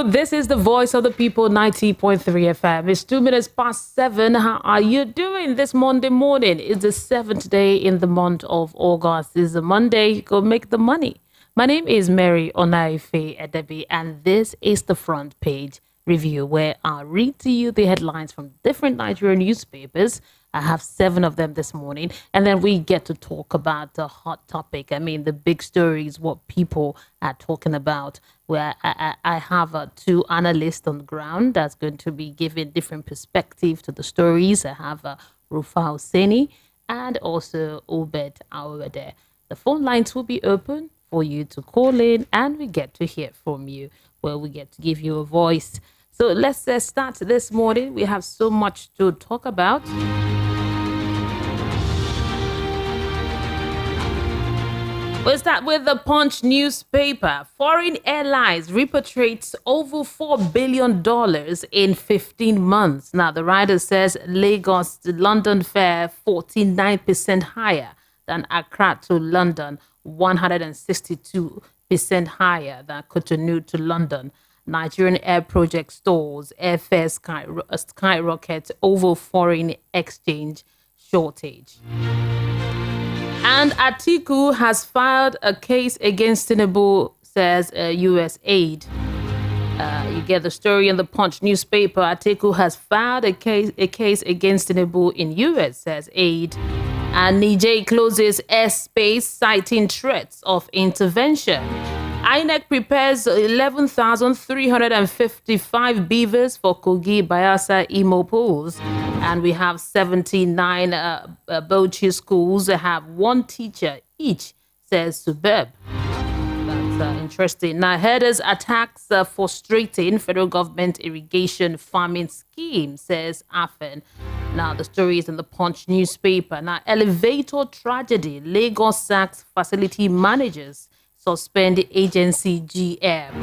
This is the voice of the people, 90.3 FM. It's 2 minutes past 7. How are you doing this Monday morning? It's the 7th day in the month of August. It's a Monday. Go make the money. My name is Mary Onaife Edebi, and this is the front page review where I read to you the headlines from different Nigerian newspapers. I have 7 of them this morning, and then we get to talk about the hot topic. I mean, the big stories, what people are talking about, where I have 2 analysts on the ground that's going to be giving different perspective to the stories. I have RUFAI OSENI and also Obed Awede. The phone lines will be open for you to call in, and we get to hear from you, where we get to give you a voice. So let's start this morning. We have so much to talk about. We'll start with the Punch newspaper. Foreign airlines repatriates over $4 billion in 15 months. Now, the writer says Lagos to London fare 49% higher than Accra to London, 162% higher than Cotonou to London. Nigerian air project stalls, airfare skyrockets over foreign exchange shortage. And Atiku has filed a case against Tinubu, says U.S. aid. You get the story in the Punch newspaper. Atiku has filed a case against Tinubu in U.S., says aid. And Niger closes airspace, citing threats of intervention. INEC prepares 11,355 beavers for Kogi, Bayelsa, Imo pools. And we have 79 Bauchi schools that have 1 teacher each, says Subeb. That's interesting. Now, herders attacks frustrating federal government irrigation farming scheme, says Afen. Now, the story is in the Punch newspaper. Now, elevator tragedy. Lagos sacks facility managers. Suspend agency GM.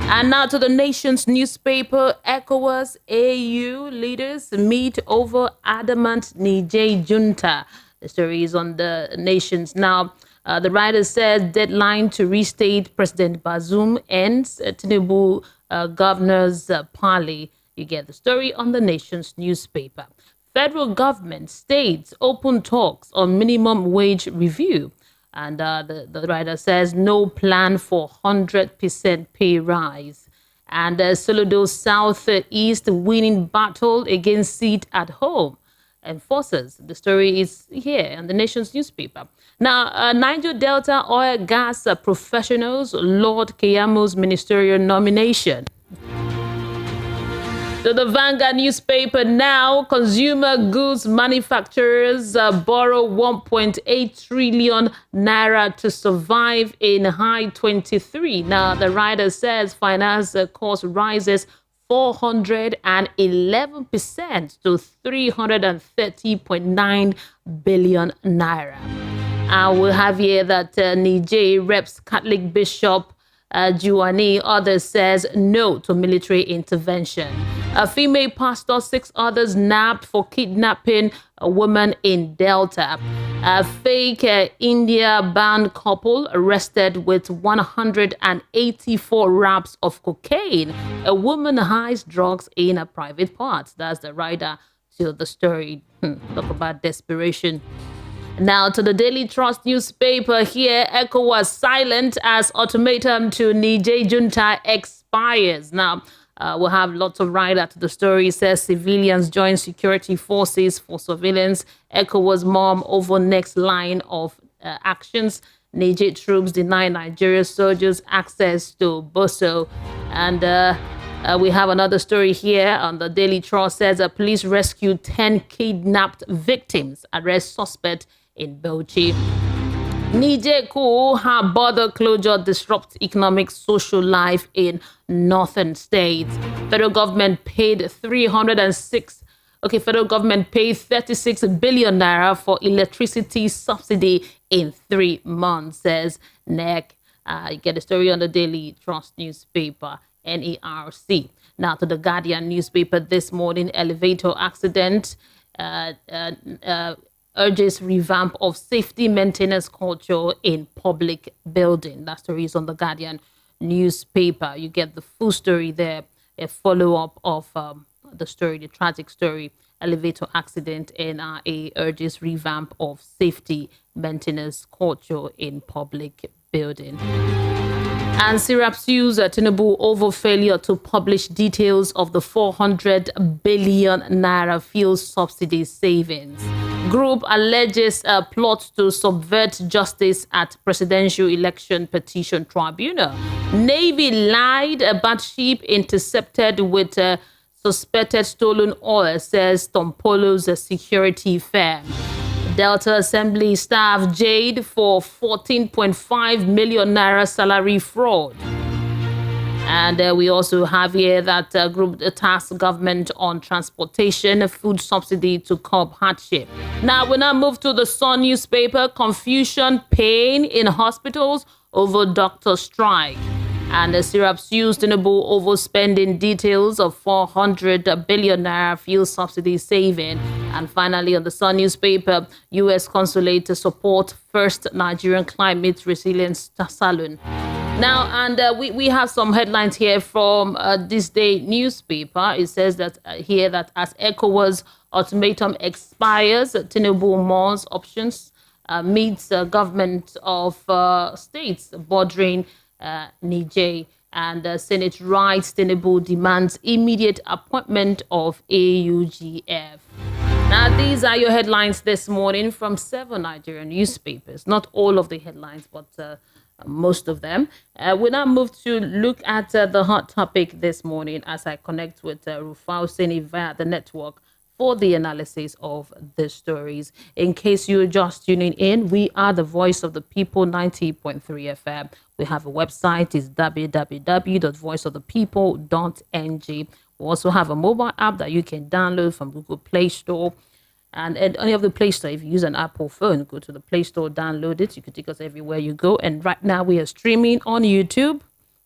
And now to the Nation's newspaper. ECOWAS AU leaders meet over adamant Niger junta. The story is on the Nation's. Now, the writer says deadline to restate President Bazoum ends. Tinubu governor's parley. You get the story on the Nation's newspaper. Federal government states open talks on minimum wage review. And the writer says no plan for 100% pay rise. And Soludo Southeast winning battle against seat at home. Enforcers. The story is here in the Nation's newspaper. Now, Niger Delta oil gas professionals Lord Keyamo's ministerial nomination. So the Vanguard newspaper now, consumer goods manufacturers borrow 1.8 trillion naira to survive in high 23. Now, the writer says finance cost rises 411% to 330.9 billion naira. We'll have here that Niger reps Catholic Bishop Tijani. Others says no to military intervention. A female pastor, 6 others nabbed for kidnapping a woman in Delta. A fake India-bound couple arrested with 184 wraps of cocaine. A woman hides drugs in a private part. That's the writer to the story. Talk about desperation. Now to the Daily Trust newspaper here. ECOWAS silent as ultimatum to Niger junta expires. Now, we'll have lots of write to the story. It says civilians join security forces for surveillance. ECOWAS mom over next line of actions. Niger troops deny Nigeria soldiers access to Bosun. And we have another story here on the Daily Trust. Says police rescue 10 kidnapped victims. Arrest suspect in Bauchi. Niger coup, how border closure disrupts economic social life in northern states. Federal government paid 36 billion naira for electricity subsidy in 3 months, says NEC. You get a story on the Daily Trust newspaper, NERC. Now to the Guardian newspaper this morning. Elevator accident urges revamp of safety maintenance culture in public building. That story is on the Guardian newspaper. You get the full story there, a follow-up of the story, the tragic story, elevator accident, NRA urges revamp of safety maintenance culture in public building. And Sirapsu's Tinubu over failure to publish details of the 400 billion naira fuel subsidy savings. Group alleges a plot to subvert justice at presidential election petition tribunal. Navy lied about ship intercepted with suspected stolen oil, says Tompolo's security firm. Delta Assembly staff jailed for 14.5 million naira salary fraud. And we also have here that group tasked government on transportation, food subsidy to curb hardship. Now we now move to the Sun newspaper. Confusion, pain in hospitals over doctor strike. And the Sirapsu's Tinubu overspending details of 400 billion naira fuel subsidy saving. And finally, on the Sun newspaper, U.S. consulate to support first Nigerian climate resilience salon. Now, and we have some headlines here from this day newspaper. It says that here that as ECOWAS ultimatum expires, Tinubu Morons options meets government of states bordering Niger, and Senate writes Tinubu demands immediate appointment of AUGF. Now, these are your headlines this morning from 7 Nigerian newspapers. Not all of the headlines, but most of them. We now move to look at the hot topic this morning as I connect with RUFAI OSENI via the network for the analysis of the stories. In case you're just tuning in, we are the voice of the people, 90.3 FM. We have a website, it's www.voiceofthepeople.ng. We also have a mobile app that you can download from Google Play Store. And any of the Play Store, if you use an Apple phone, go to the Play Store, download it. You can take us everywhere you go. And right now we are streaming on YouTube.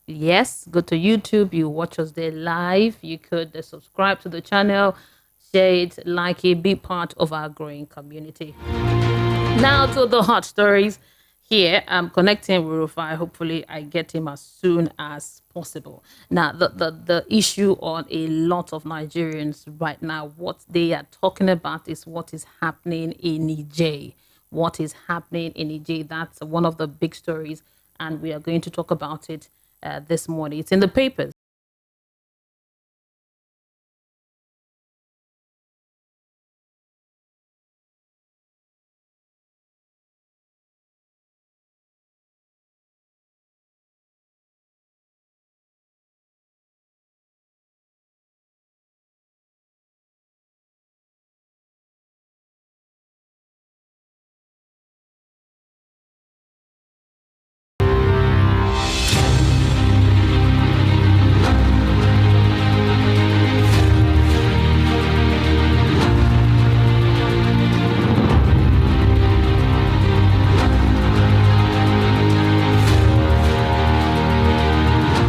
Yes, go to YouTube. You watch us there live. You could subscribe to the channel, share it, like it, be part of our growing community. Now to the hot stories. Here, I'm connecting with RUFAI. Hopefully, I get him as soon as possible. Now, the issue on a lot of Nigerians right now, what they are talking about is what is happening in Niger. What is happening in Niger? That's one of the big stories, and we are going to talk about it this morning. It's in the papers.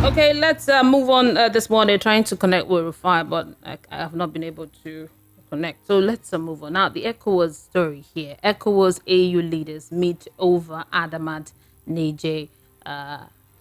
Okay, let's move on this morning, trying to connect with RUFAI, but I have not been able to connect. So let's move on. Now, the ECOWAS story here. ECOWAS AU leaders meet over Adamat Niger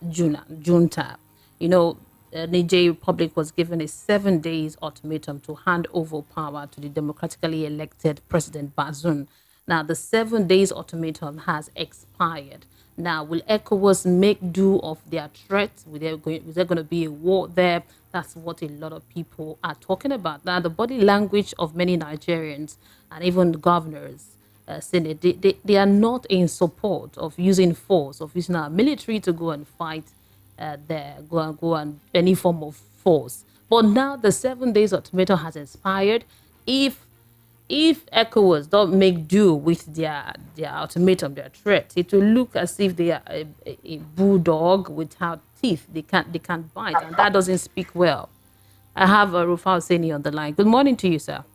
junta. You know, Niger Republic was given a 7 days ultimatum to hand over power to the democratically elected President Bosun. Now, the 7 days ultimatum has expired. Now, will ECOWAS make do of their threats? Is there going to be a war there? That's what a lot of people are talking about. Now, the body language of many Nigerians and even the governors, Senate, they are not in support of using force, of using our military to go and fight there, go and any form of force. But now the 7 days ultimatum has expired. If ECOWAS don't make do with their ultimatum, their threat, it will look as if they are a bulldog without teeth. They can't bite, and that doesn't speak well. I have RUFAI OSENI on the line. Good morning to you, sir.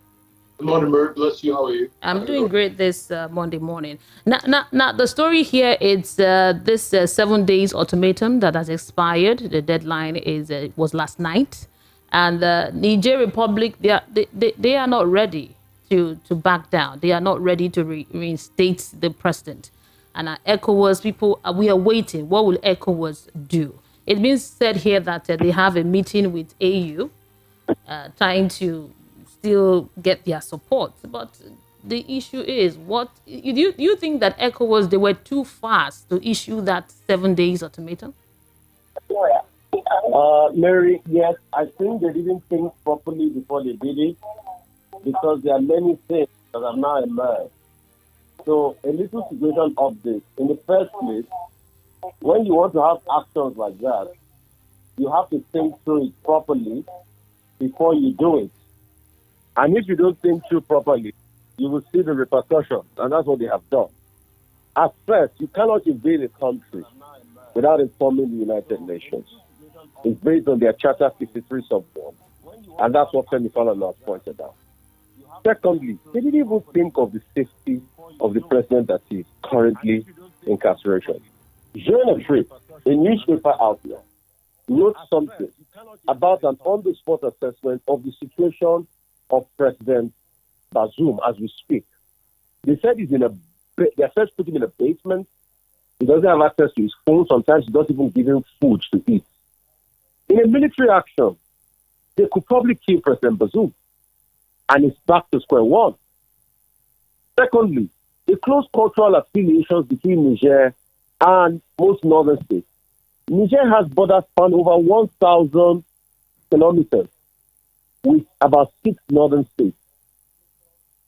Good morning, Mary. Bless you. How are you? I'm doing great this Monday morning. Now, the story here is this 7 days ultimatum that has expired. The deadline was last night, and Niger Republic they are not ready to back down. They are not ready to reinstate the president. And ECOWAS people, we are waiting. What will ECOWAS do? It's been said here that they have a meeting with AU, trying to still get their support. But the issue is, what you think that ECOWAS, they were too fast to issue that 7 days ultimatum? Mary, yes, I think they didn't think properly before they did it because there are many things that have now emerged. So, a little situation update. In the first place, when you want to have actions like that, you have to think through it properly before you do it. And if you don't think through properly, you will see the repercussions, and that's what they have done. At first, you cannot invade a country without informing the United Nations. It's based on their Charter 63 sub 1, and that's what Femi Falana has pointed out. Secondly, they didn't even think of the safety of the president that is currently incarceration. Jeune Afrique, a newspaper outlet, wrote something about an on-the-spot assessment of the situation of President Bosun as we speak. They said they first put him in a basement. He doesn't have access to his phone. Sometimes he doesn't even give him food to eat. In a military action, they could probably kill President Bosun, and it's back to square one. Secondly, the close cultural affiliations between Niger and most northern states. Niger has borders span over 1,000 kilometers with about 6 northern states.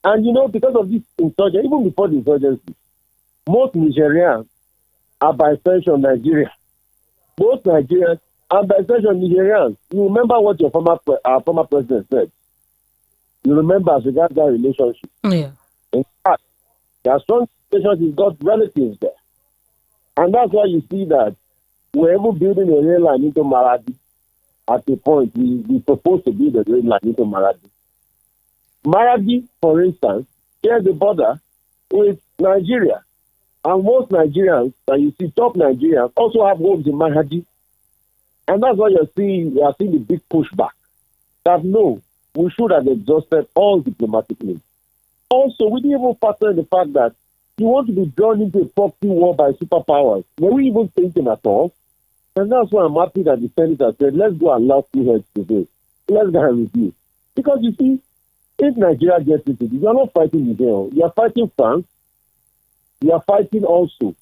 And because of this insurgency, even before the insurgency, most Nigerians are by extension Nigerian. Most Nigerians are by extension Nigerians. You remember what your former president said. You remember as regards that relationship. Yeah. In fact, there are strong relations, he's got relatives there. And that's why you see that we're even building a rail line into Maradi. At a point, we proposed to build a rail line into Maradi. Maradi, for instance, shares the border with Nigeria. And most Nigerians that you see, top Nigerians, also have homes in Maradi. And that's why you are seeing the big pushback. That no, we should have exhausted all diplomatic means. Also, we didn't even factor in the fact that you want to be drawn into a proxy war by superpowers. Were we even thinking at all? And that's why I'm happy that the senator said, let's go and allow 2 heads today. Let's go and review. Because you see, if Nigeria gets into this, you are not fighting Nigeria. You are fighting France. You are fighting also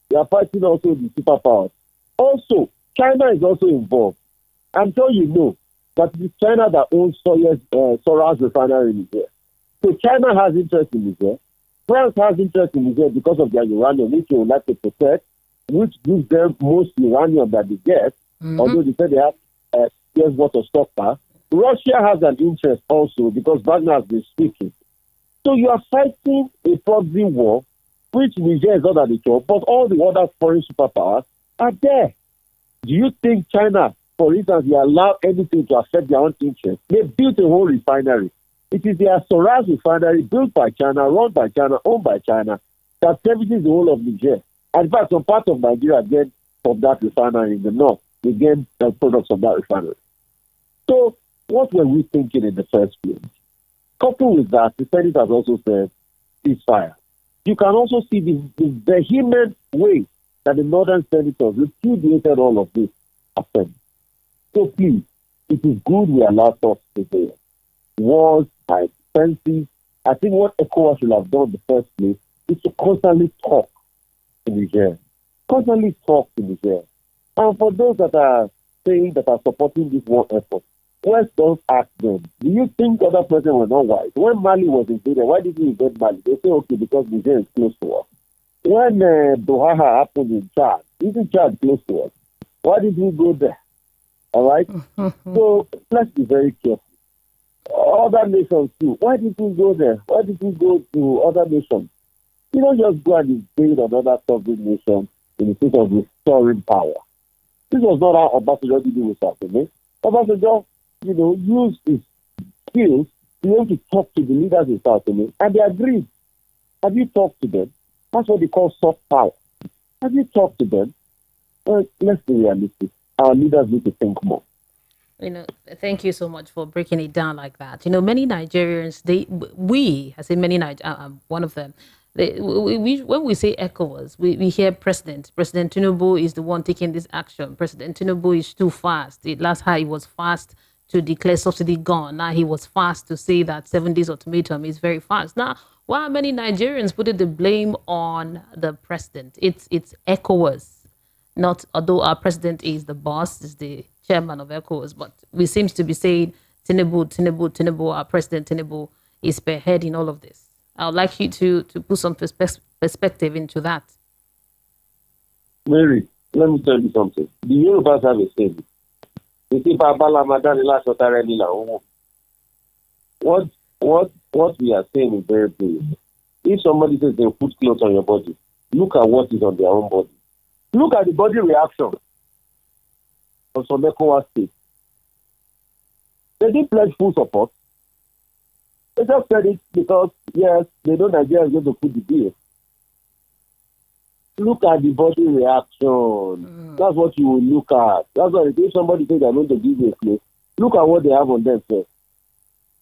the superpowers. Also, China is also involved. I'm sure you know that it is China that owns Sora's refinery in Niger. So China has interest in Niger. France has interest in Niger because of their uranium, which they would like to protect, which gives them most uranium that they get, although they say they have years worth of stockpile. Russia has an interest also because Wagner has been speaking. So you are fighting a proxy war, which Niger is not at the top, but all the other foreign superpowers are there. Do you think China, for instance, will allow anything to affect their own interest? They built a whole refinery. It is their Soraz refinery built by China, run by China, owned by China, that services the whole of Niger. And in fact, some part of Nigeria get from that refinery in the north. They get the products of that refinery. So, what were we thinking in the first place? Coupled with that, the Senate has also said ceasefire. You can also see the vehement way that the northern senators repudiated all of this happened. So please, it is good we allow talks today. Wars are expensive. I think what ECOWAS should have done in the first place is to constantly talk to Niger. Constantly talk to Niger. And for those that are saying that are supporting this war effort, let's don't ask them. Do you think other presidents were not wise? When Mali was invaded, why did we invade Mali? They say, okay, because Niger is close to us. When Doha happened in Chad, isn't Chad close to us? Why did we go there? All right? So let's be very careful. Other nations too. Why did we go there? Why did we go to other nations? You don't just go and invade another sovereign nation in the sake of restoring power. This was not how Obasanjo did it with South Africa. Obasanjo, used his skills to be able to talk to the leaders in South Africa, and they agreed. Have you talked to them? That's what they call soft power. Have you talked to them? Well, let's be realistic. Our leaders need to think more. Thank you so much for breaking it down like that. Many Nigerians, I say many, one of them, When we say ECOWAS, we hear President. President Tinubu is the one taking this action. President Tinubu is too fast. Last time he was fast to declare subsidy gone. Now he was fast to say that 7 days ultimatum is very fast. Now, why are many Nigerians putting the blame on the president? It's ECOWAS, not, although our president is the boss, is the chairman of ECOWAS, but we seems to be saying Tinubu, our president Tinubu is spearheading all of this. I would like you to put some perspective into that. Mary, let me tell you something. The Yorubas have a saying. They say, what we are saying is very clear. If somebody says they'll put clothes on your body, look at what is on their own body. Look at the body reaction of some ECOWAS states. They didn't pledge full support. They just said it because, yes, they know Nigeria is going to put the deal. Look at the body reaction. That's what you will look at. That's why if somebody says they're going to give you a place, look at what they have on them first.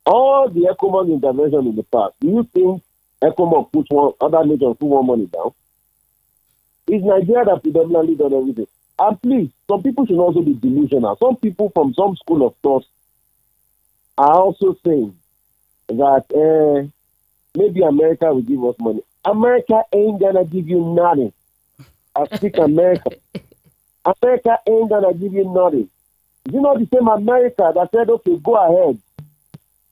All the ECOMOG intervention in the past, do you think ECOMOG puts other nations put more money down? It's Nigeria that predominantly done everything. And please, some people should also be delusional. Some people from some school of thought are also saying that maybe America will give us money. America ain't gonna give you nothing. I speak America. America ain't gonna give you nothing. You know the same America that said, okay, go ahead.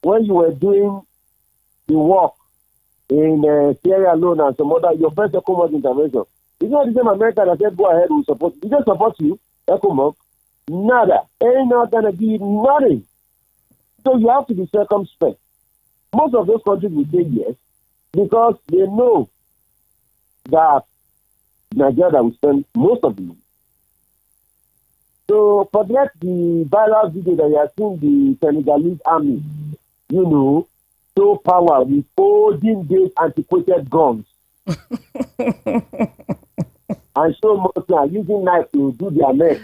When you were doing the work in Sierra Leone and some other, your first ECOMOG intervention, it's not the same America that said, go ahead, we'll support you. We just support you, ECOMOG. Nada. Ain't not gonna give you nothing. So you have to be circumspect. Most of those countries will say yes because they know that Nigeria will spend most of the money. So forget the viral video that you have seen the Senegalese army, show power with olden-days antiquated guns. And show Muslims using knives to do their neck.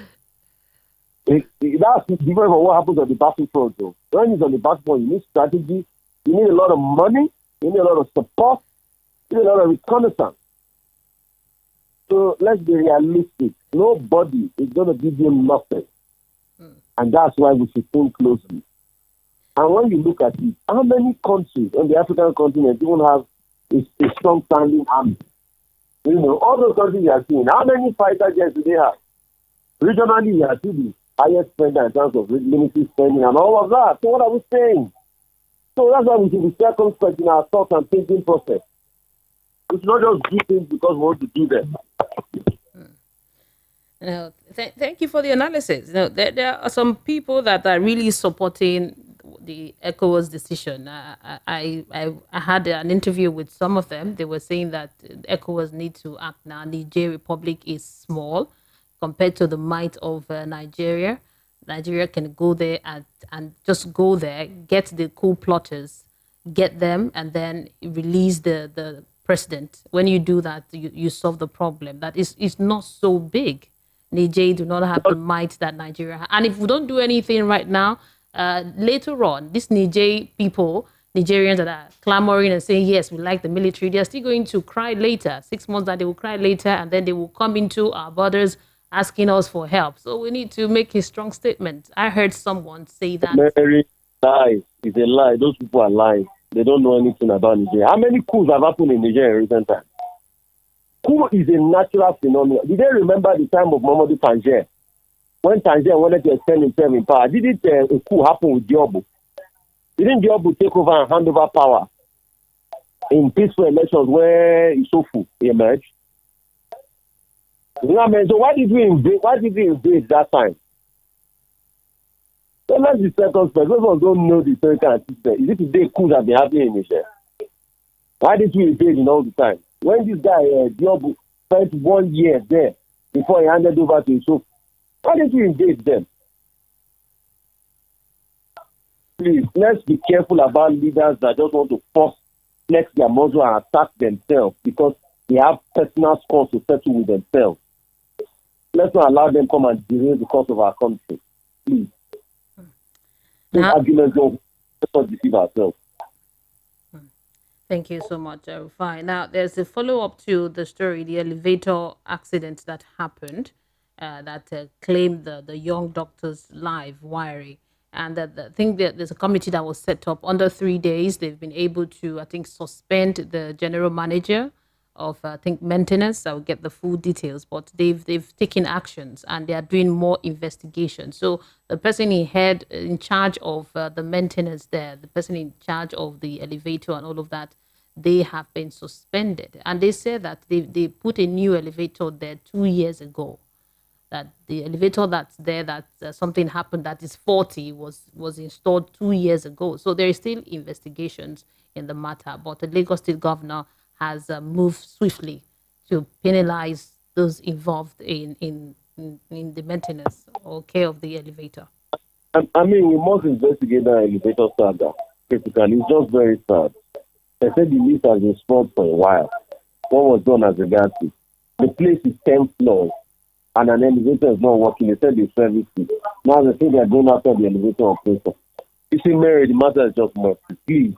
That's different from what happens on the battlefront, though. When it's on the battlefront, you need strategy, you need a lot of money, you need a lot of support, you need a lot of reconnaissance. So let's be realistic. Nobody is going to give you nothing. And that's why we should think closely. And when you look at it, how many countries on the African continent even have a strong standing army? All those countries you are seeing, how many fighter jets do they have? Regionally, you are seeing the highest spender in terms of military spending and all of that. So what are we saying? So that's why we should be circumspect in our thoughts and thinking process. We should not just do things because we want to do them. Thank you for the analysis. There are some people that are really supporting the ECOWAS decision. I had an interview with some of them. They were saying that ECOWAS need to act now. Niger Republic is small compared to the might of Nigeria. Nigeria can go there and just go there, get the coup plotters, get them, and then release the president. When you do that, you solve the problem. That is not so big. Niger do not have the might that Nigeria has. And if we don't do anything right now, later on, these Nigerians that are clamoring and saying, yes, we like the military, they're still going to cry later. 6 months that they will cry later, and then they will come into our borders asking us for help. So we need to make a strong statement. I heard someone say that. Mary, lie. It's a lie. Those people are lying. They don't know anything about Nigeria. How many coups have happened in Nigeria in recent times? Coup is a natural phenomenon. Did they remember the time of Mamadou Tangier? When Tangier wanted to extend himself in power, didn't a coup happen with Diobo? Didn't Diobo take over and hand over power in peaceful elections where Isofu emerged? You know what I mean? So why did we invade that time? So let's be circumspect. Those ones don't know the historical system. Is it today coups have been happening in Nigeria? Why did we invade in all the time? When this guy, Diobo, spent 1 year there before he handed over to Isofu, why did we invade them? Please, let's be careful about leaders that just want to flex their muscle and attack themselves because they have personal scores to settle with themselves. Let's not allow them come and derail the course of our country. Please. Those arguments don't, let's not deceive ourselves. Thank you so much, Rufai. Now, there's a follow up to the story, the elevator accident that happened that claimed the young doctor's life wiring. And I think that there's a committee that was set up under 3 days. They've been able to, I think, suspend the general manager of, I think, maintenance. I'll get the full details, but they've taken actions and they are doing more investigation. So the person in charge of the maintenance there, the person in charge of the elevator and all of that, they have been suspended. And they said that they put a new elevator there 2 years ago. That the elevator that's there, that something happened that is 40 was installed 2 years ago. So there is still investigations in the matter, but the Lagos State governor has moved swiftly to penalize those involved in the maintenance or care of the elevator. I mean, we must investigate that elevator saga critically. It's just very sad. They said the list has been spoiled for a while. What was done as regards to the place is 10 floors and an elevator is not working. They said they service it. Now they say they're going after the elevator operator. You see, Mary, the matter is just mercy. Please,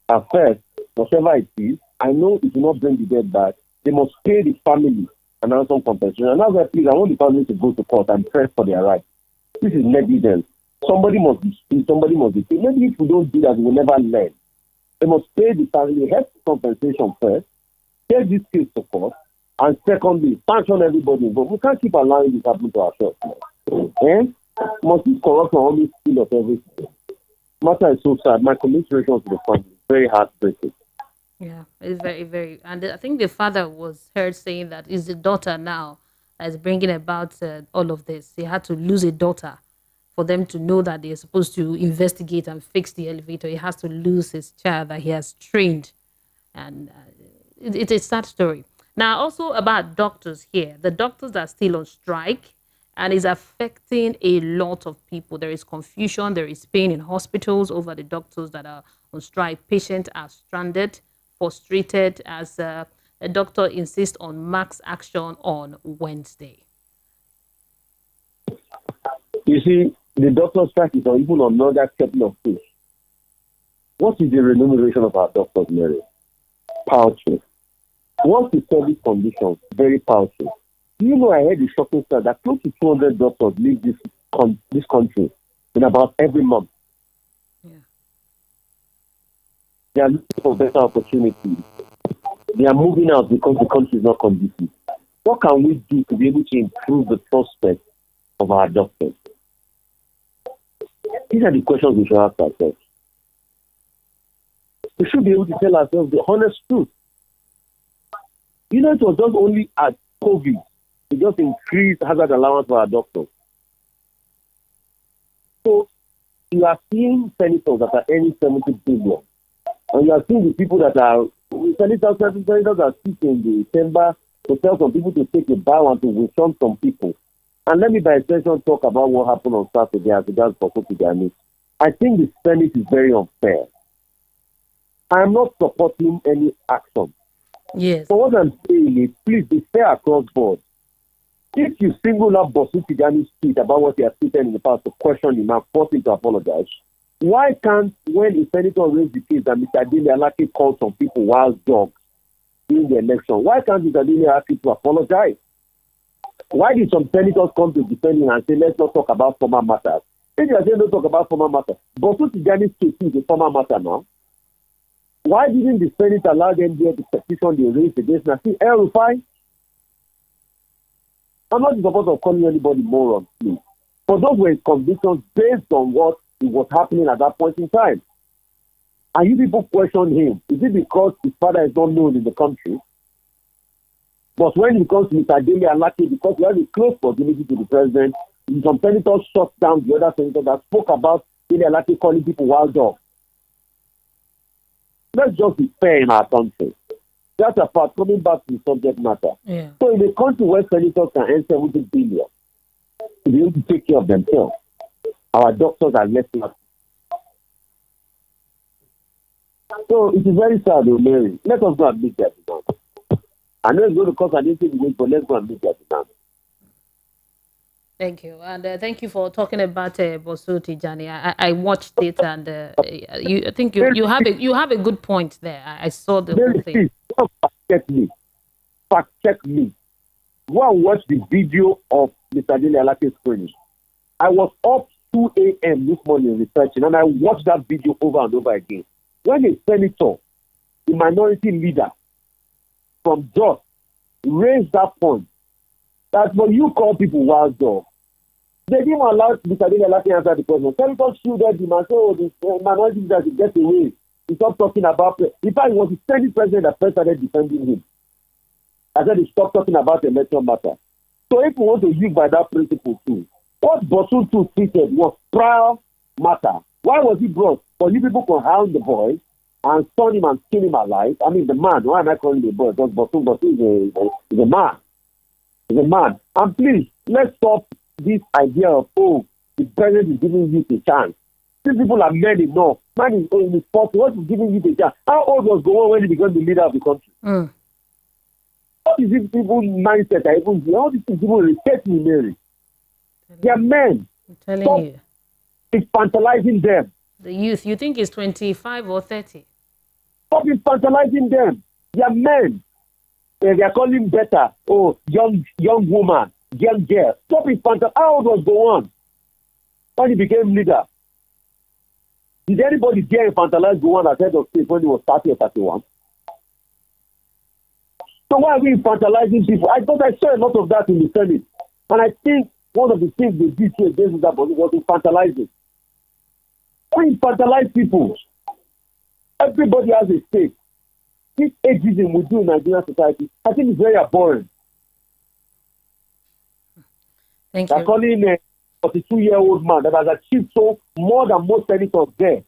at first, whatever it is, I know it will not bring the dead back. They must pay the family and ransom compensation. And now, please, I want the family to go to court and press for their rights. This is negligence. Somebody must be paid. Somebody must be paid. Maybe if we don't do that, we will never learn. They must pay the family health compensation first, take this case to court, and secondly, sanction everybody. But we can't keep allowing this happen to ourselves. And must be corruption only steal of everything. Matter is so sad. My commiseration to the family is very heartbreaking. Yeah, it's very, very. And I think the father was heard saying that it's the daughter now that is bringing about all of this. He had to lose a daughter for them to know that they're supposed to investigate and fix the elevator. He has to lose his child that he has trained. And it's a sad story. Now, also about doctors here. The doctors are still on strike and is affecting a lot of people. There is confusion. There is pain in hospitals over the doctors that are on strike. Patients are stranded, frustrated as a doctor insists on max action on Wednesday. You see, the doctor strike is even another kettle of fish. What is the remuneration of our doctors, Mary? Paltry. What's the service conditions? Very paltry. Do you know, I heard the shocking stat that close to 200 doctors leave this country in about every month. Yeah. They are looking for better opportunities. They are moving out because the country is not conducive. What can we do to be able to improve the prospects of our doctors? These are the questions we should ask ourselves. We should be able to tell ourselves the honest truth. You know, it was just only at COVID, we just increased hazard allowance for our doctors. So you are seeing senators that are earning 70 billion. And you are seeing the people that are, senators are sitting in the chamber to tell some people to take a bow and to withdraw some people. And let me by extension talk about what happened on Saturday as regards for Tijani. I think the Senate is very unfair. I am not supporting any action. Yes. So what I'm saying is, please be fair across board. If you single out Bosun Tijani's tweet about what he has stated in the past to question him and force him to apologize, why can't, when a senator raised the case that Mr. Dele Alaki called some people wild dogs in the election, why can't Mr. Dele ask him to apologize? Why did some senators come to defend him and say, let's not talk about former matters? If you are saying don't talk about former matters, Bosun Tijani's case is a former matter now. Why didn't the Senate allow them there to petition the raised against Nasir RUFAI? I'm not in support of calling anybody moron, please. But those were convictions based on what was happening at that point in time. And you people question him. Is it because his father is not known in the country? But when it comes to Mr. Dele Alaki, because we have a close proximity to the president, some senators shut down the other senator that spoke about Dele Alaki calling people wild dogs. Let's just be fair in our country. That's apart, coming back to the subject matter. Yeah. So in a country where senators can earn 70 billion to be able to take care of themselves, our doctors are less lucky. So it is very sad, Mary. Let us go and meet their demand. I know it's going to cost an 80 million, but let's go and meet their demand. Thank you, and thank you for talking about Bosun Tijani. I watched it, and I think you have a good point there. I saw the whole thing. Please, don't fact check me. Go and watch the video of Mr. Dele Alate's screening. I was up 2 a.m. this morning researching, and I watched that video over and over again. When a senator, the minority leader from Jos, raised that point, that when you call people wild dogs, they didn't allow Mr. Dele Alate to answer the question. Senators shielded him and said, oh, the minority leader should get away. He stopped talking about it. In fact, it was the Senate president that first started defending him. I said he stopped talking about the election matter. So if we want to use by that principle too, what Bosun too treated was trial matter. Why was he brought? For you people to hound the boy and stone him and skin him alive. I mean the man, why am I calling the boy? Because Bosun is a man. He's a man. And please, let's stop this idea of, oh, the president is giving you a chance. These people are men enough. Man is in his 40s. What is giving you a chance? How old was Gowon when he became the leader of the country? What is this people's mindset? All these people respect me, Mary. They are men. I'm telling you. It's infantilizing them. The youth, you think it's 25 or 30? Stop infantilizing them. They are men. They are calling better. Oh, young woman, young girl. Stop infantilizing. How old was Gowon when he became leader? Did anybody dare infantilize Gowon as head of state when he was 30 or 31? So why are we infantilizing people? I thought I saw a lot of that in the Senate. And I think one of the things they did here against that was infantilizing. We infantilize people. Everybody has a stake. This ageism we do in Nigerian society, I think it's very abhorrent. Thank They're you. calling a 42-year-old man that has achieved so more than most senators there.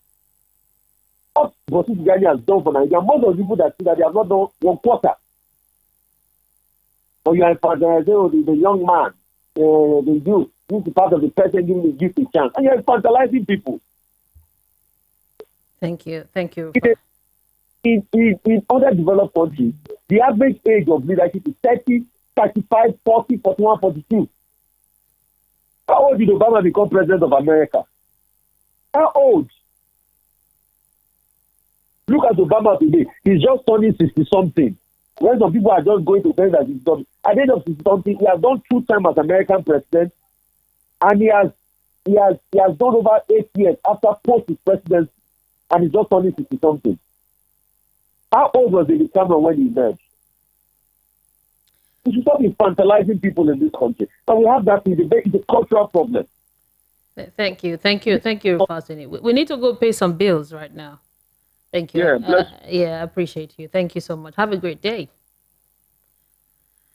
What Bosun Tijani has done for Nigeria, most of the people that see that they have not done 1/4. Or you are infantilizing the young man, the youth. This is part of the person giving the youth a chance. And you are infantilizing people. Thank you. Thank you. In other developed countries, the average age of leadership is 30, 35, 40, 41, 42. How old did Obama become president of America? How old? Look at Obama today. He's just turning 60-something. When some people are just going to say that he's done. At the age of 60-something, he has done 2 times as American president, and he has done over 8 years after post his presidency, and he's just turning 60-something. How old was David Cameron when he emerged? We should stop infantilizing people in this country. And we have that in the it's a cultural problem. Thank you. Fasini. We need to go pay some bills right now. Thank you. I appreciate you. Thank you so much. Have a great day.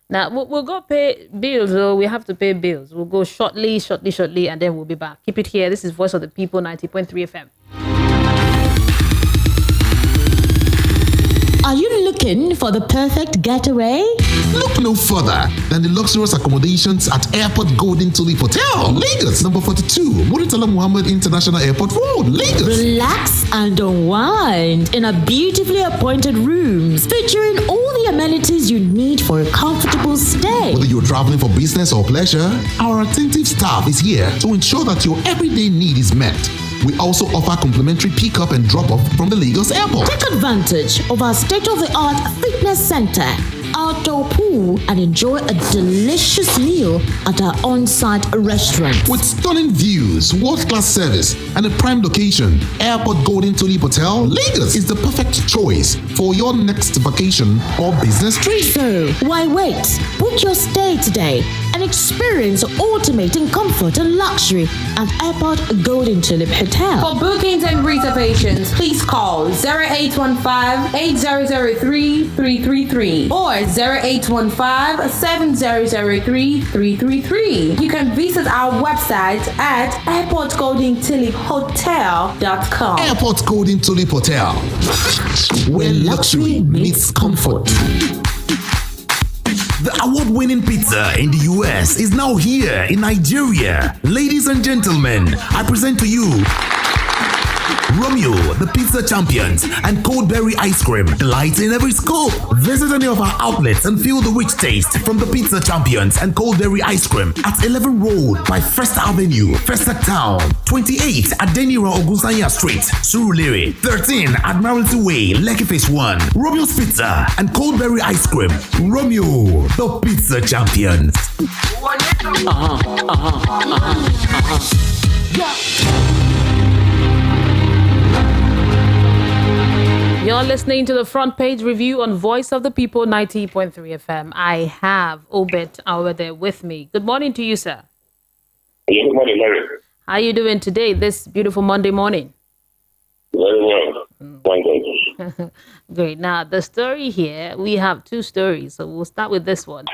Now, we'll go pay bills. So we have to pay bills. We'll go shortly, and then we'll be back. Keep it here. This is Voice of the People, 90.3 FM. Are you looking for the perfect getaway? Look no further than the luxurious accommodations at Airport Golden Tulip Hotel, Lagos, number 42, Muritala Muhammad International Airport Road, Lagos. Relax and unwind in a beautifully appointed rooms featuring all the amenities you need for a comfortable stay. Whether you're traveling for business or pleasure, our attentive staff is here to ensure that your everyday need is met. We also offer complimentary pick-up and drop-off from the Lagos airport. Take advantage of our state-of-the-art fitness center, outdoor pool, and enjoy a delicious meal at our on-site restaurant. With stunning views, world-class service, and a prime location, Airport Golden Tulip Hotel, Lagos is the perfect choice for your next vacation or business trip. So, why wait? Book your stay today and experience ultimate in comfort and luxury at Airport Golden Tulip Hotel. For bookings and reservations, please call 0815-8003-333 or 0815-7003-333. You can visit our website at airportgoldentuliphotel.com. Airport Golden Tulip Hotel, where luxury meets comfort. The award-winning pizza in the US is now here in Nigeria. Ladies and gentlemen, I present to you Romeo, the pizza champions, and Coldberry ice cream, delight in every scoop. Visit any of our outlets and feel the rich taste from the pizza champions and Coldberry ice cream at 11 Road by First Avenue, First Town, 28 at Denira Ogunsanya Street, Surulere, 13 Admiralty Way, Lekki Phase 1, Romeo's Pizza and Coldberry ice cream. Romeo, the pizza champions. You're listening to the front page review on Voice of the People 90.3 FM. I have Obet Awede with me. Good morning to you, sir. Good morning, Mary. How are you doing today, this beautiful Monday morning? Very well. Thank you. Great. Now, the story here, we have two stories, so we'll start with this one.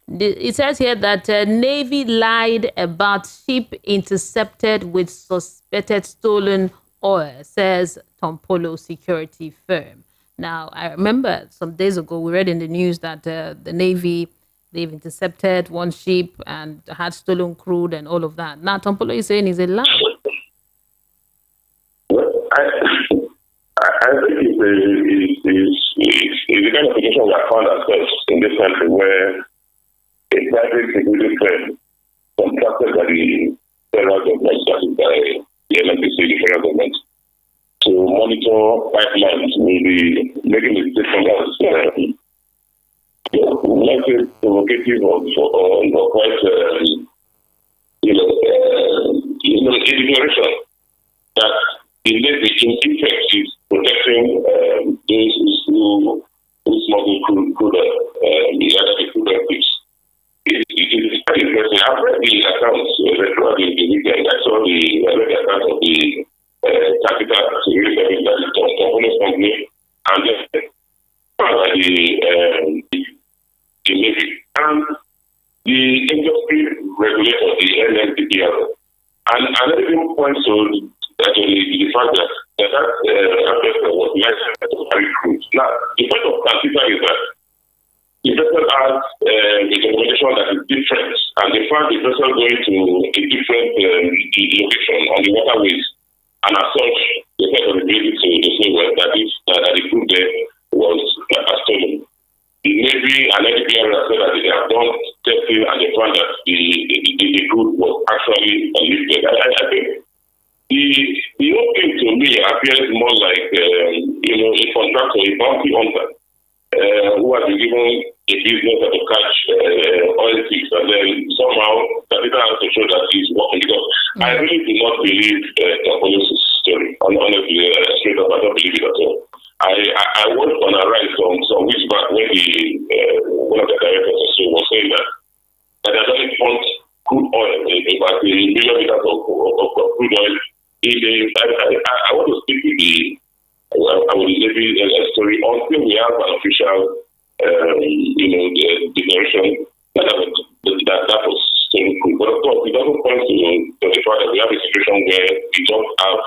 It says here that Navy lied about ship intercepted with suspected stolen oil, says Tompolo security firm. Now, I remember some days ago we read in the news that the Navy, they've intercepted one ship and had stolen crude and all of that. Now, Tompolo is saying it's a lie. Well, I think it's the kind of situation we have found ourselves in this country where a private security firm contracted by the federal government, that is by the NNPC, the federal government, to monitor pipelines will be making a statement as let's say provocative or quite a declaration that the Navy in effect is protecting those who smuggle crude oil, either the crude oil ships. It is quite interesting. I've read the accounts throughout the weekend. I read the account of the capital security service, that is the component company, and then by the Navy and the industry regulator, the NNPPL. And everything points to the fact that vessel was licensed to carry crude. Now, the point of consider is that the vessel has a documentation that is different, and they found the vessel going to a different location on the waterways. And as such, they said on the basis to say that the crude there was stolen. The Navy and NPR have said that they have done testing and they found that the crude was actually lifted. I think the whole thing to me appears more like a contractor, a bounty hunter, who has been given a business to catch oil thieves, and then somehow that it has to show that he's working. Because I really do not believe the police story. Honestly, straight up, I don't believe it at all. I was on a ride some weeks back when one of the directors was saying that there's only pumped crude oil, about the million liters of crude oil. I want to speak with I will leave a story until we have an official, the declaration that was stolen crude. But of course, it doesn't point to the fact that we have a situation where we don't have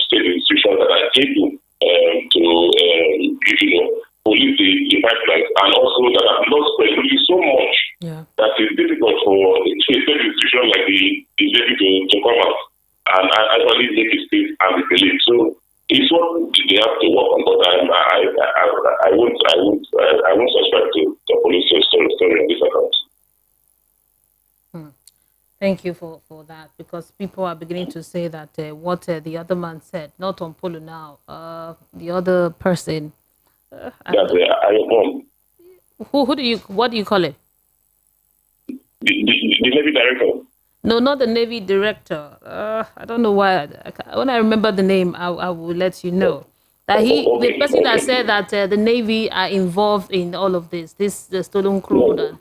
state institutions that are able to police the pipelines, and also that have lost credibility so much that it's difficult for a state institution like the Navy to come out and actually make a state and be believed. So it's what they have to work on, but I won't subscribe to the police story on this account. Thank you for that, because people are beginning to say that what the other man said, not on Polo now, the other person. That's Ijeoma. What do you call it? The Navy director. No, not the Navy director. I don't know why. When I remember the name, I will let you know. That the person that said that the Navy are involved in all of this, the stolen crude. And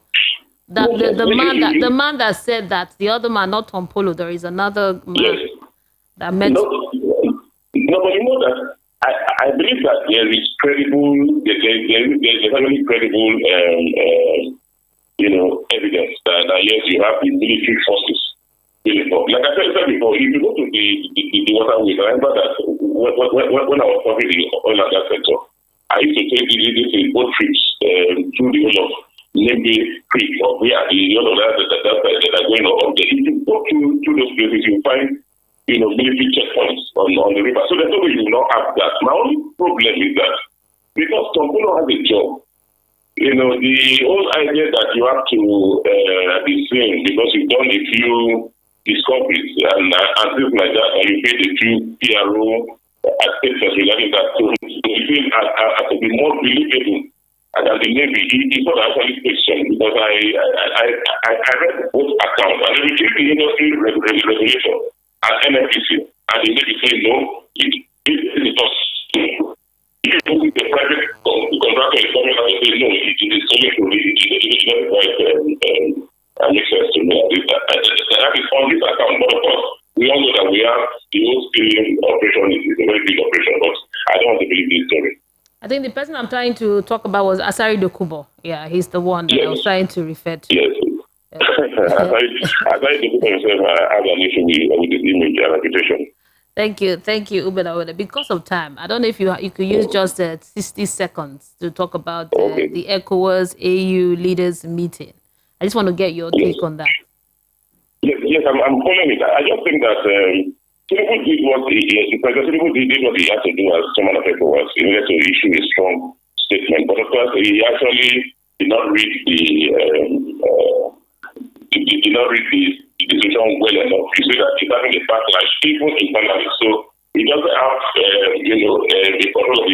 that the man that said that, the other man, not Tom Polo, there is another man that met. No, but you know that I believe that there is credible, there's very credible, evidence that yes, you have the military forces. Like I said before, if you go to the waterways, I remember that when I was talking to the oil and gas sector, I used to take these boat trips through the whole of Lembe Creek, or where that are going on. If you go through those places, you find military checkpoints. on the river. So there's no way you will not have that. My only problem is that because some people don't have a job, the whole idea that you have to be seen because you've done a few discoveries and things like that, and you paid a few PRO statements regarding that. So you feel as to be more believable than the Navy. It's not actually question because I read both accounts and we read the industry regulation at NFPC and the Navy say no, it is not. The private contractor is coming out and say no, it is solely for it doesn't quite make sense to me. That is on this account, but of course, we all know that we have the whole stealing operation is a very big operation, but I don't want to believe this story. I think the person I'm trying to talk about was Asari Dokubo. Yeah, he's the one that I was trying to refer to. Yes. Asari Dokubo himself has an issue with his image and reputation. Thank you, Ubeda. Because of time, I don't know if you could use just 60 seconds to talk about the ECOWAS AU leaders meeting. I just want to get your take on that. Yes, I'm following it. I just think that Tinubu did what he had to do as chairman of ECOWAS. He needed to issue a strong statement, but of course he actually did not read the decision well enough. You see that he's having a backlash even internally. So he doesn't have the control of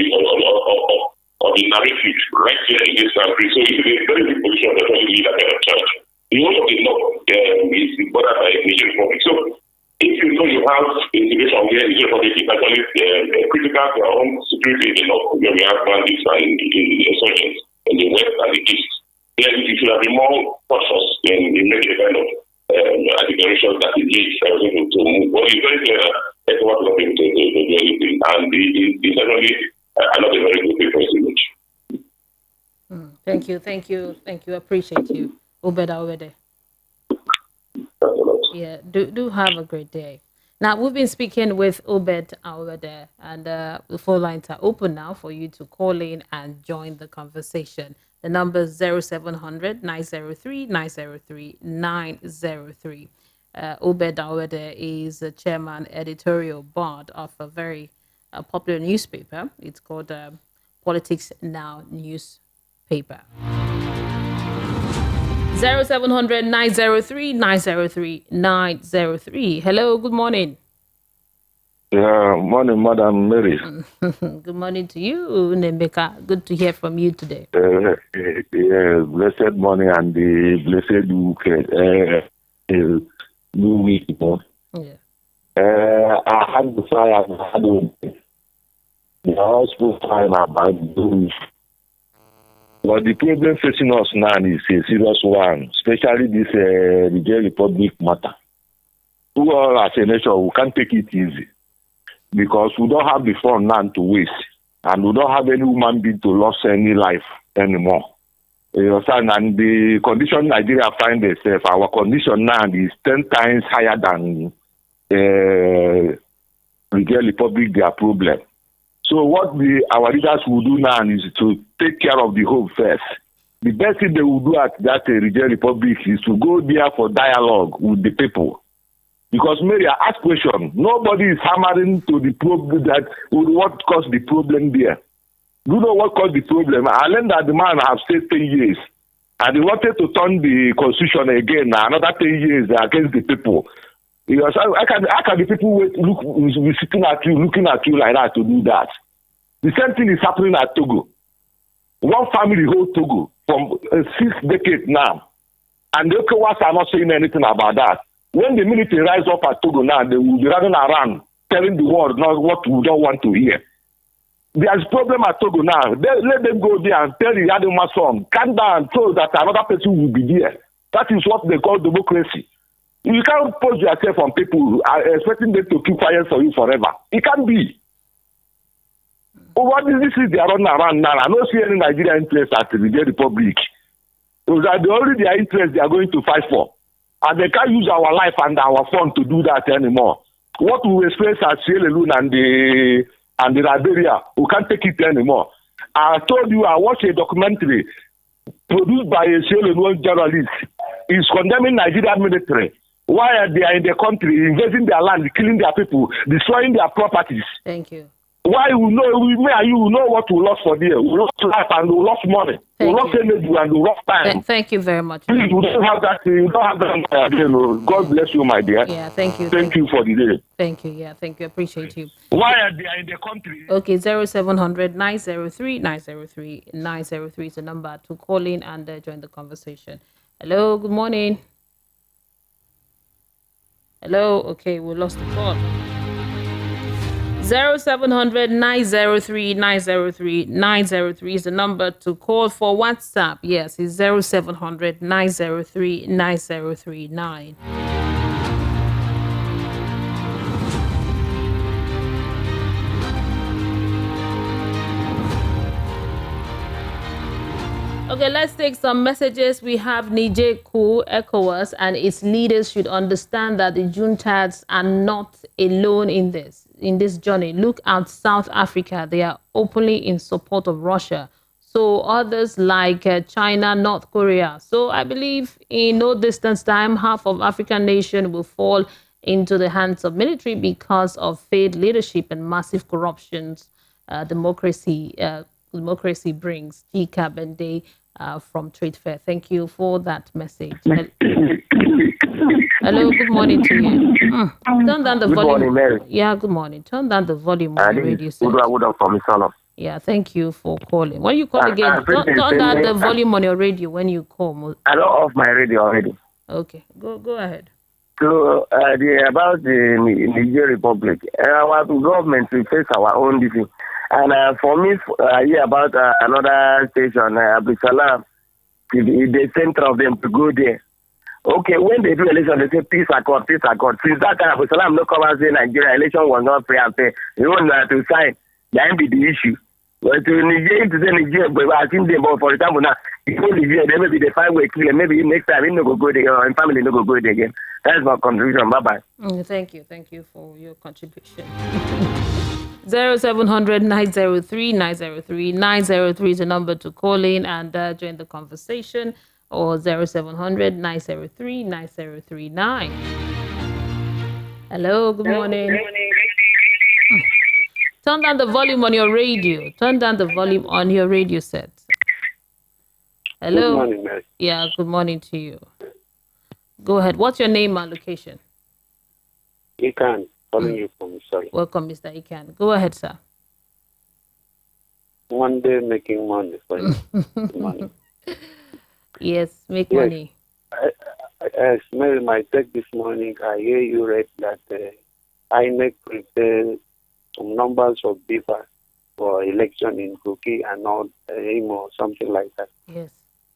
the narrative right here in this country. So he's in a very big position to actually lead that kind of charge. The whole of the north is bordered by Niger Republic. So if you know you have a situation where Niger Republic is actually critical to our own security in the north, where we have bandits and insurgents in the west and the east, then you should have been more cautious in making a kind of declaration that it needs everything to move. But it's very clear that everyone is not able to do anything, and it's actually not a very good thing for his image. Thank you. Appreciate you. Ubeda. Yeah, do have a great day. Now, we've been speaking with Obed over there, and the phone lines are open now for you to call in and join the conversation. The number is 0700 903 903 903. Obed Awede is the chairman editorial board of a very popular newspaper. It's called Politics Now newspaper. 0700 903 903 903. Hello, good morning. Yeah, morning, Madam Mary. Good morning to you, Nembeka. Good to hear from you today. Blessed morning and the blessed new week. Yeah. I had to try and handle the hospital time about those. But the problem facing us now is a serious one, especially this Niger Republic matter. We all as a nation, we can't take it easy because we don't have the fund now to waste, and we don't have any human being to lose any life anymore. You understand? And the condition Nigeria find itself, our condition now is 10 times higher than Niger Republic, their problem. So what our leaders will do now is to take care of the home first. The best thing they will do at that Niger Republic is to go there for dialogue with the people. Because Mary, I ask question, nobody is hammering to the problem that what caused the problem there. Do you know what caused the problem? I learned that the man has stayed 10 years. And he wanted to turn the constitution again, another 10 years against the people. Because how can the people be sitting at you, looking at you like that to do that? The same thing is happening at Togo. One family hold Togo from 6 decades now. And the ECOWAS are not saying anything about that. When the military rise up at Togo now, they will be running around telling the world not what we don't want to hear. There's a problem at Togo now. Let them go there and tell the Yadoma son, calm down, so that another person will be there. That is what they call democracy. You can't pose yourself on people expecting them to keep quiet for you forever. It can't be. What is this they are running around now? I don't see any Nigerian interest at the Niger Republic. So that already their interest they are going to fight for. And they can't use our life and our fund to do that anymore. What we experience at Sierra Leone and the Liberia, we can't take it anymore. I told you I watched a documentary produced by a Sierra Leone journalist. He's condemning Nigerian military. Why are they in the country, invading their land, killing their people, destroying their properties? Thank you. Why me and you know what we lost for there? We lost life and we lost money. We lost energy and we lost time. Thank you very much. Please, you don't have that. You don't have that. God bless you, my dear. Yeah, thank you. Thank you for the day. Thank you. Yeah, thank you. Appreciate you. Why are they in the country? Okay, 0700 903 903 903 is the number to call in and join the conversation. Hello, good morning. Hello, okay, we lost the call. 0700 903 903 903 is the number to call for WhatsApp. Yes, it's 0700 903 9039. Okay, let's take some messages. We have Niger ECOWAS and its leaders should understand that the juntas are not alone in this journey. Look at South Africa. They are openly in support of Russia. So others like China, North Korea. So I believe in no distance time, half of African nation will fall into the hands of military because of failed leadership and massive corruptions. Democracy brings GCAB and day from Trade Fair. Thank you for that message. Hello, good morning to you. Turn down the volume. Good morning, Mary. Yeah, good morning. Turn down the volume on the radio set. Yeah, thank you for calling. When you call again, turn down the volume on your radio when you call. I don't off my radio already. Okay, go ahead. So, about the Niger Republic, our government will face our own disease. And for me, I hear about another station, Abu Salam, the center of them to go there. Okay, when they do election, they say peace accord, peace accord. Since that time, Abu Salam no come and say Nigeria election was not fair and fair. You want to sign, that be the issue. But to Nigeria, to say Nigeria, but I think they, for example, now, if you Nigeria, then maybe they find way clear. Maybe next time, he no go there, or family no go there again. That's my contribution. Bye-bye. Thank you for your contribution. 0700 903 903 903 is the number to call in and join the conversation, or 0700 903 9039. Hello, good morning. Turn down the volume on your radio. Turn down the volume on your radio set. Hello. Good morning, Mary. Yeah, good morning to you. Go ahead. What's your name and location? Ikan, calling you from sorry. Welcome, Mr. Ikan. Go ahead, sir. One day making money for you. Money. Yes, make money. As Mary, my text this morning, I hear you read that INEC prepared some numbers of people for election in Kogi and all, or something like that. Yes.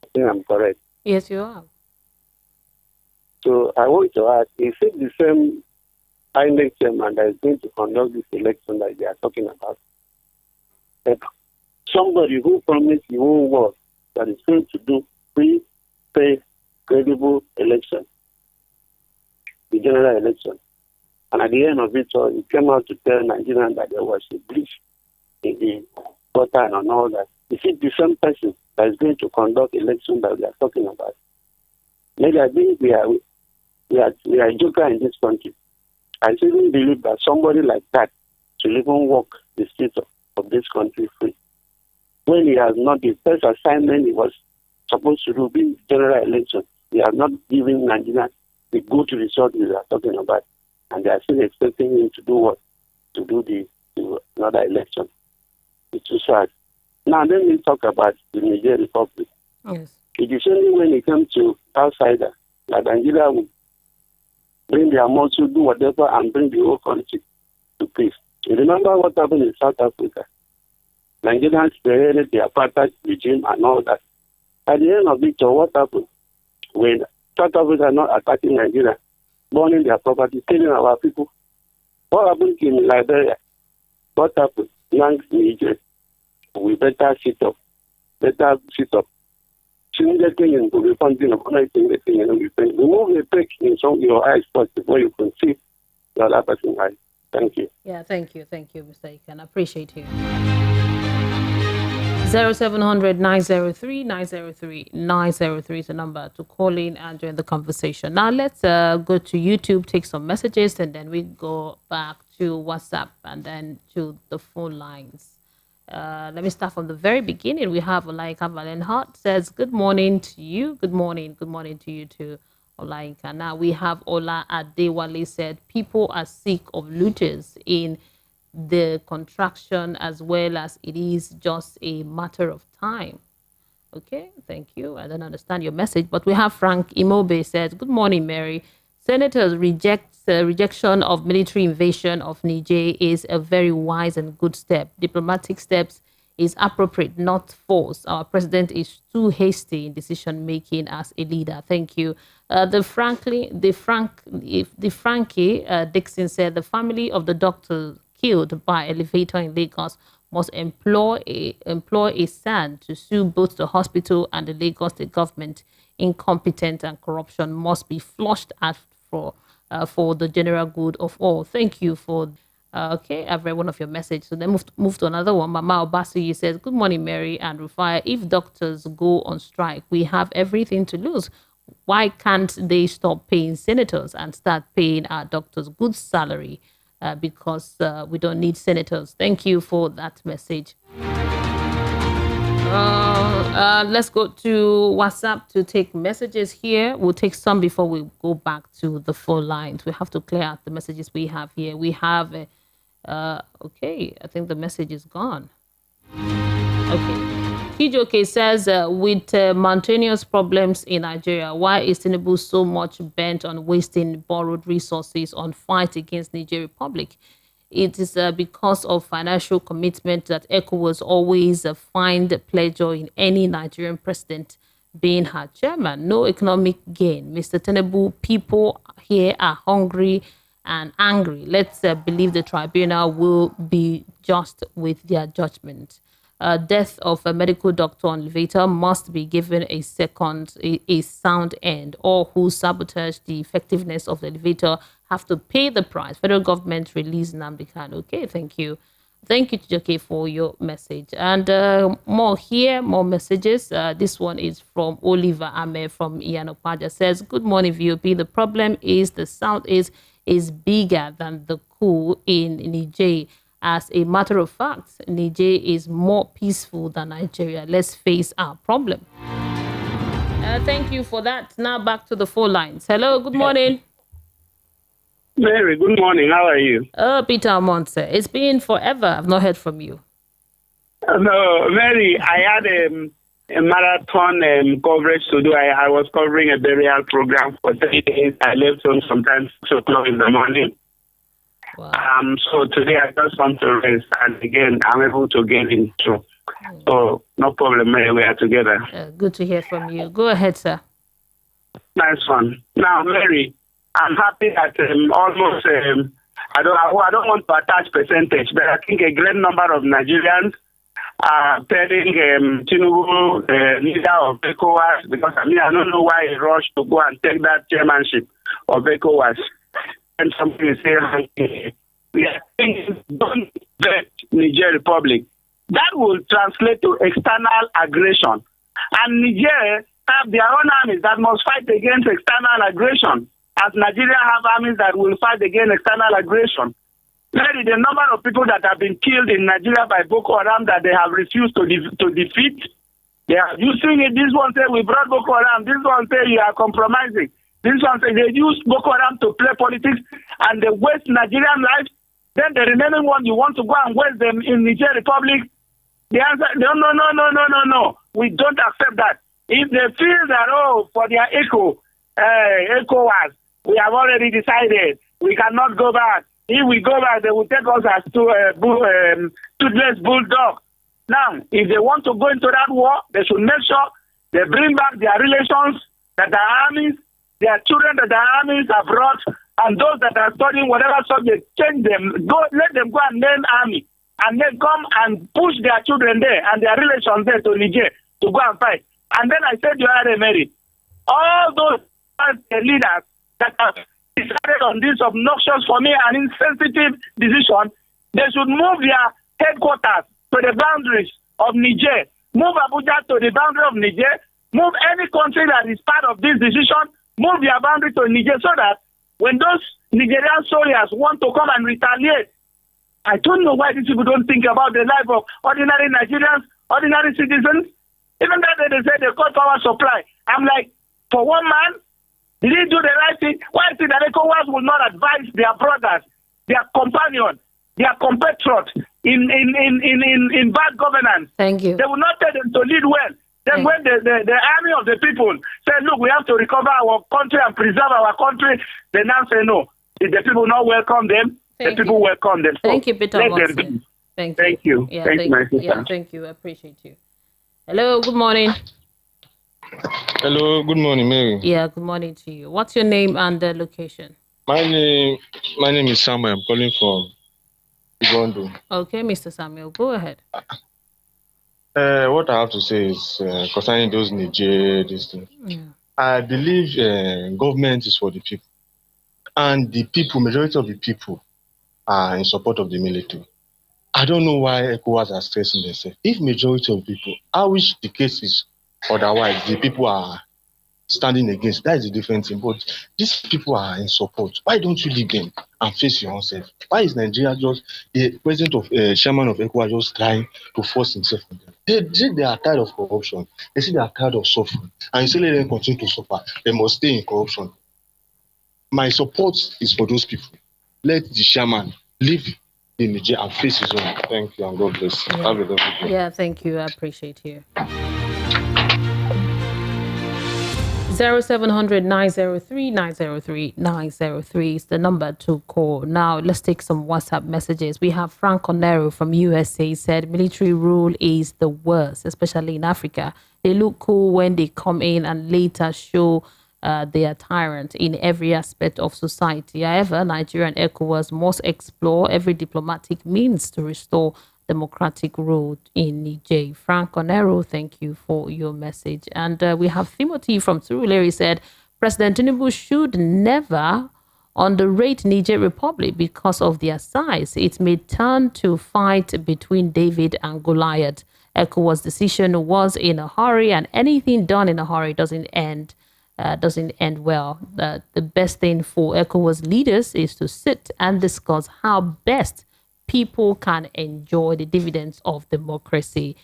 I think I'm correct. Yes, you are. So I want to ask, is it the same INEC chairman that is going to conduct this election that they are talking about? Somebody who promised the whole world that is going to do free, fair, credible election, the general election. And at the end of it all, he came out to tell Nigerians that there was a breach in the water and all that. Is it the same person that is going to conduct election that we are talking about? Maybe I think we are a joker in this country. I still believe that somebody like that should even walk the streets of this country free. When he has not, the first assignment he was supposed to do being general election, they are not giving Nigeria the good result we are talking about. And they are still expecting him to do what? To do another election. It's too sad. Now let me talk about the Niger Republic. Yes. It is only when it comes to outsiders that Nigeria will bring their muscle, do whatever, and bring the whole country to peace. You remember what happened in South Africa? Nigerians created the apartheid regime and all that. At the end of it, what happened? When South Africa not attacking Nigeria, burning their property, killing our people. What happened in Liberia? What happened? Young Niger. We better sit up. Change the thing and be funding of connecting the thing and everything. Remove the prick in some of your eyes first before you can see the other person's eyes. Thank you. Yeah, thank you. Thank you, Mr. Ikan. I appreciate you. 0700 903 903 903 is the number to call in and join the conversation. Now let's go to YouTube, take some messages, and then we go back to WhatsApp and then to the phone lines. Let me start from the very beginning. We have Olaika Valenhart says, good morning to you. Good morning to you too, Olaika. Now we have Ola Adewale said, people are sick of looters in the contraction as well as it is just a matter of time. Okay, thank you. I don't understand your message, but we have Frank Imobe says, good morning, Mary. Senators rejection of military invasion of Niger is a very wise and good step. Diplomatic steps is appropriate, not force. Our president is too hasty in decision making as a leader. Thank you. Frankie Dixon said the family of the doctor killed by elevator in Lagos must employ a SAN to sue both the hospital and the Lagos State government. Incompetent and corruption must be flushed out for the general good of all. Thank you for. Okay, I've read one of your messages. So then move to another one. Mama Obasuyi says, good morning, Mary and Rufai. If doctors go on strike, we have everything to lose. Why can't they stop paying senators and start paying our doctors good salary? Because we don't need senators. Thank you for that message. Let's go to WhatsApp to take messages here. We'll take some before we go back to the phone lines. We have to clear out the messages we have here. We have, okay, I think the message is gone. Okay. Kijoke says, with mountainous problems in Nigeria, why is Tinubu so much bent on wasting borrowed resources on fight against Niger Republic? It is because of financial commitment that ECOWAS always find pleasure in any Nigerian president being her chairman. No economic gain. Mr. Tinubu, people here are hungry and angry. Let's believe the tribunal will be just with their judgment. Death of a medical doctor on elevator must be given a sound end. All who sabotage the effectiveness of the elevator have to pay the price. Federal government release Nnamdi Kanu. Okay, thank you. Thank you, Chijoke, for your message. And more messages. This one is from Oliver Ame from Iyanopaja. Says, good morning, VOP. The problem is the sound is bigger than the coup in Niger. As a matter of fact, Niger is more peaceful than Nigeria. Let's face our problem. Thank you for that. Now back to the phone lines. Hello, good morning. Mary, good morning. How are you? Peter Amonte. It's been forever. I've not heard from you. No, Mary, I had a marathon coverage to do. I was covering a burial program for 3 days. I left home sometimes 6 o'clock in the morning. Wow. So today I just want to rest, and again I'm able to get into. So no problem, Mary. We are together. Good to hear from you. Go ahead, sir. Nice one. Now, Mary, I'm happy that almost I don't want to attach percentage, but I think a great number of Nigerians are telling Tinubu, leader of ECOWAS, because I don't know why he rushed to go and take that chairmanship of ECOWAS. And something is saying, we are thinking, don't let Niger Republic. That will translate to external aggression. And Niger have their own armies that must fight against external aggression, as Nigeria have armies that will fight against external aggression. Maybe the number of people that have been killed in Nigeria by Boko Haram that they have refused to defeat, they are using it. This one say we brought Boko Haram. This one say you are compromising. This one say they use Boko Haram to play politics and they waste Nigerian lives. Then the remaining one, you want to go and waste them in Niger Republic? The answer, no. We don't accept that. If they feel that, for their ECOWAS, we have already decided we cannot go back. If we go back, they will take us as toothless bulldog. Now, if they want to go into that war, they should make sure they bring back their relations that are armies, their children that are armies are brought, and those that are studying whatever subject, change them. Let them go and learn army, and then come and push their children there and their relations there to Niger to go and fight. And then I said, you are Mary, all those leaders that have decided on this obnoxious for me and insensitive decision, they should move their headquarters to the boundaries of Niger. move Abuja to the boundary of Niger, move any country that is part of this decision, move their boundary to Niger so that when those Nigerian soldiers want to come and retaliate, I don't know why these people don't think about the life of ordinary Nigerians, ordinary citizens. Even that they say they cut power supply. I'm like, for one man, did he do the right thing? Why is it that ECOWAS will not advise their brothers, their companions, their compatriots in bad governance? Thank you. They will not tell them to lead well. Then when the army of the people say, look, we have to recover our country and preserve our country, they now say no. If the people not welcome them, the people welcome them. So thank you, Peter. Thank you. Yeah, thank you, my sister. Yeah, thank you. I appreciate you. Hello, good morning. Hello, good morning, Mary. Yeah, good morning to you. What's your name and the location? My name is Samuel. I'm calling from Igondo. Okay, Mr. Samuel, go ahead. What I have to say is concerning those Niger, this thing. Yeah. I believe government is for the people. And the people, majority of the people, are in support of the military. I don't know why ECOWAS are stressing themselves. If majority of people, I wish the case is otherwise, the people are standing against. That is a different thing. But these people are in support. Why don't you leave them and face your own self? Why is Nigeria just, the president of, chairman of ECOWAS just trying to force himself on them? They are tired of corruption. They say they are tired of suffering. And you say let them continue to suffer. They must stay in corruption. My support is for those people. Let the chairman leave in Niger and face his own. Thank you and God bless you. Yeah. Have a lovely day. Yeah, thank you. I appreciate you. 0700-903-903-903 is the number to call. Now, let's take some WhatsApp messages. We have Frank Onero from USA said, military rule is the worst, especially in Africa. They look cool when they come in and later show they are tyrant in every aspect of society. However, Nigeria and ECOWAS must explore every diplomatic means to restore democratic rule in Niger. Frank Onero, thank you for your message. And we have Timothy from Surulere said, President Tinubu should never underrate Niger Republic because of their size. It may turn to fight between David and Goliath. ECOWAS' decision was in a hurry, and anything done in a hurry doesn't end well. The best thing for ECOWAS leaders is to sit and discuss how best people can enjoy the dividends of democracy.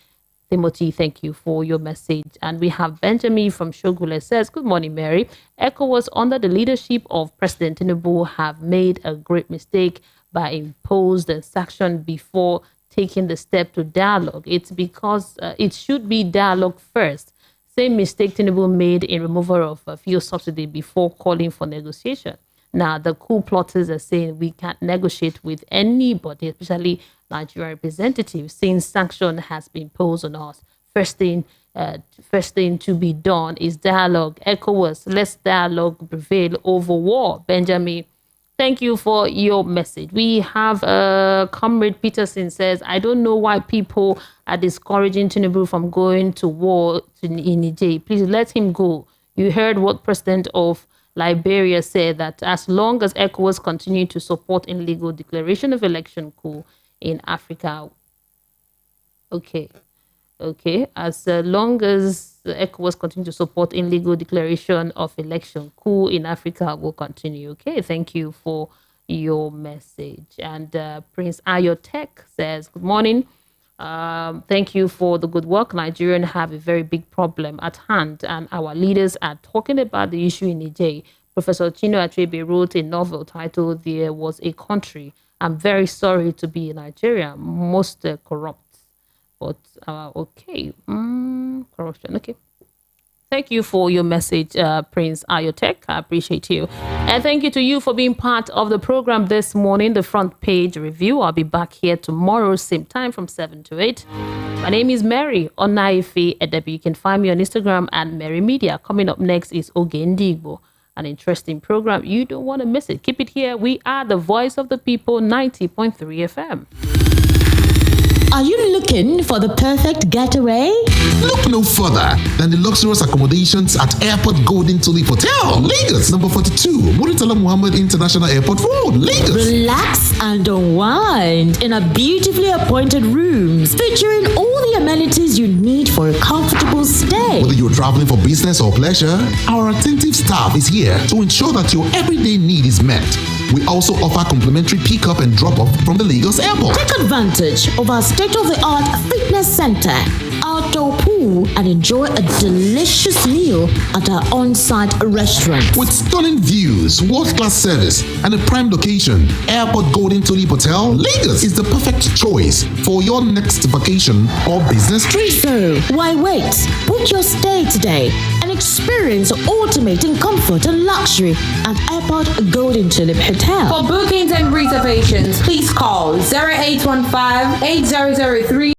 Timothy, thank you for your message. And we have Benjamin from Shogule says, good morning, Mary. ECOWAS under the leadership of President Tinubu have made a great mistake by imposing the sanction before taking the step to dialogue. It's because it should be dialogue first. Same mistake Tinubu made in removal of fuel subsidy before calling for negotiation. Now, the coup plotters are saying we can't negotiate with anybody, especially Nigerian representatives, since sanction has been imposed on us. First thing to be done is dialogue. ECOWAS, let's dialogue prevail over war. Benjamin, thank you for your message. We have Comrade Peterson says, I don't know why people are discouraging Tinubu from going to war in Niger. Please let him go. You heard what President of Liberia said, that as long as ECOWAS continue to support illegal declaration of election coup in Africa. Okay. As long as ECOWAS continue to support illegal declaration of election coup in Africa, will continue. Okay, thank you for your message. And Prince Ayotek says, good morning. Thank you for the good work. Nigerians have a very big problem at hand, and our leaders are talking about the issue in Niger. Professor Chino Achebe wrote a novel titled There Was a Country. I'm very sorry to be in Nigeria, most corrupt. But okay, corruption. Okay. Thank you for your message, Prince Ayotek. I appreciate you. And thank you to you for being part of the program this morning, the Front Page Review. I'll be back here tomorrow, same time from 7 to 8. My name is Mary Onaife Edebi. You can find me on Instagram at Mary Media. Coming up next is Ogendigbo, an interesting program. You don't want to miss it. Keep it here. We are the voice of the people, 90.3 FM. Are you looking Looking for the perfect getaway? Look no further than the luxurious accommodations at Airport Golden Tulip Hotel, Lagos, number 42, Muritala Muhammad International Airport Road, Lagos. Relax and unwind in a beautifully appointed rooms featuring all the amenities you need for a comfortable stay. Whether you're traveling for business or pleasure, our attentive staff is here to ensure that your everyday need is met. We also offer complimentary pick-up and drop-off from the Lagos airport. Take advantage of our state-of-the-art fitness center, outdoor pool, and enjoy a delicious meal at our on-site restaurant. With stunning views, world-class service, and a prime location, Airport Golden Tulip Hotel, Lagos is the perfect choice for your next vacation or business trip. So, why wait? Book your stay today and experience ultimate in comfort and luxury at Airport Golden Tulip Hotel. For bookings and reservations, please call 0815 8003